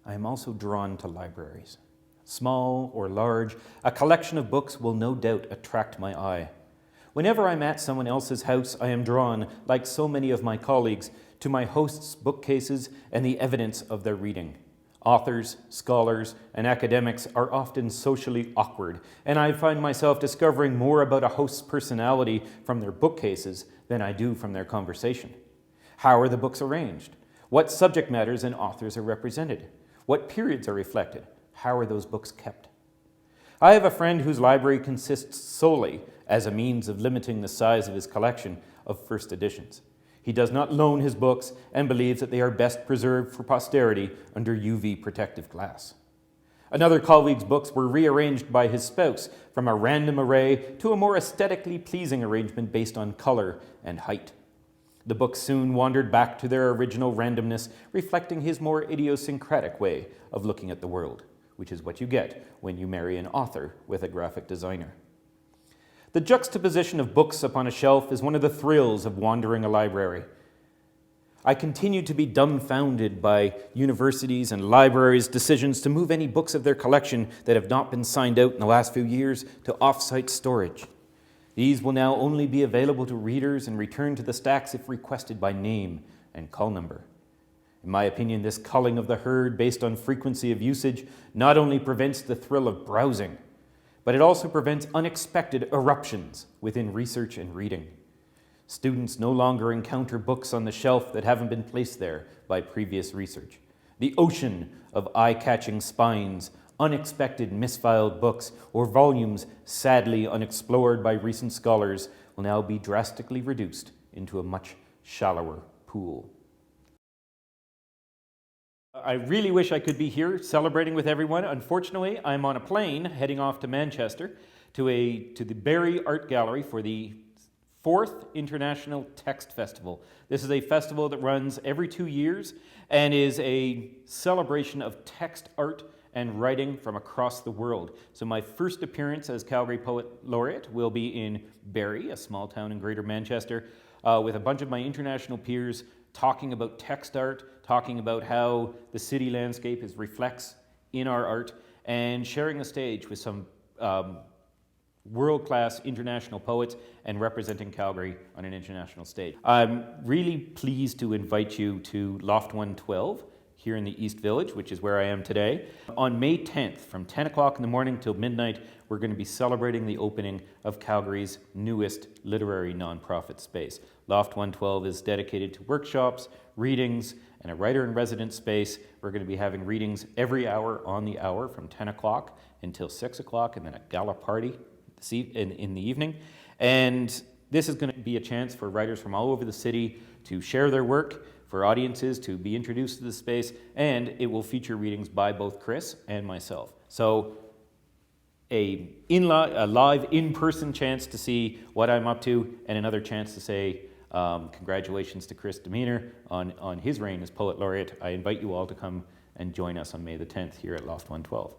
I am also drawn to libraries. Small or large, a collection of books will no doubt attract my eye. Whenever I'm at someone else's house, I am drawn, like so many of my colleagues, to my host's bookcases and the evidence of their reading. Authors, scholars, and academics are often socially awkward, and I find myself discovering more about a host's personality from their bookcases than I do from their conversation. How are the books arranged? What subject matters and authors are represented? What periods are reflected? How are those books kept? I have a friend whose library consists solely, as a means of limiting the size of his collection, of first editions. He does not loan his books and believes that they are best preserved for posterity under UV protective glass. Another colleague's books were rearranged by his spouse from a random array to a more aesthetically pleasing arrangement based on color and height. The books soon wandered back to their original randomness, reflecting his more idiosyncratic way of looking at the world, which is what you get when you marry an author with a graphic designer. The juxtaposition of books upon a shelf is one of the thrills of wandering a library. I continue to be dumbfounded by universities and libraries' decisions to move any books of their collection that have not been signed out in the last few years to off-site storage. These will now only be available to readers and returned to the stacks if requested by name and call number. In my opinion, this culling of the herd based on frequency of usage not only prevents the thrill of browsing, but it also prevents unexpected eruptions within research and reading. Students no longer encounter books on the shelf that haven't been placed there by previous research. The ocean of eye-catching spines, unexpected misfiled books, or volumes sadly unexplored by recent scholars will now be drastically reduced into a much shallower pool. I really wish I could be here celebrating with everyone. Unfortunately, I'm on a plane heading off to Manchester to the Barrie Art Gallery for the 4th International Text Festival. This is a festival that runs every 2 years and is a celebration of text art and writing from across the world. So my first appearance as Calgary Poet Laureate will be in Barrie, a small town in Greater Manchester, with a bunch of my international peers talking about text art, talking about how the city landscape reflects in our art, and sharing the stage with some world-class international poets and representing Calgary on an international stage. I'm really pleased to invite you to Loft 112 here in the East Village, which is where I am today. On May 10th, from 10 o'clock in the morning till midnight, we're going to be celebrating the opening of Calgary's newest literary nonprofit space. Loft 112 is dedicated to workshops, readings, and a writer-in-residence space. We're going to be having readings every hour on the hour from 10 o'clock until 6 o'clock, and then a gala party in the evening. And this is going to be a chance for writers from all over the city to share their work, for audiences to be introduced to the space, and it will feature readings by both Chris and myself. So a live, in-person chance to see what I'm up to, and another chance to say congratulations to Chris Demeanor on his reign as Poet Laureate. I invite you all to come and join us on May the 10th here at Loft 112.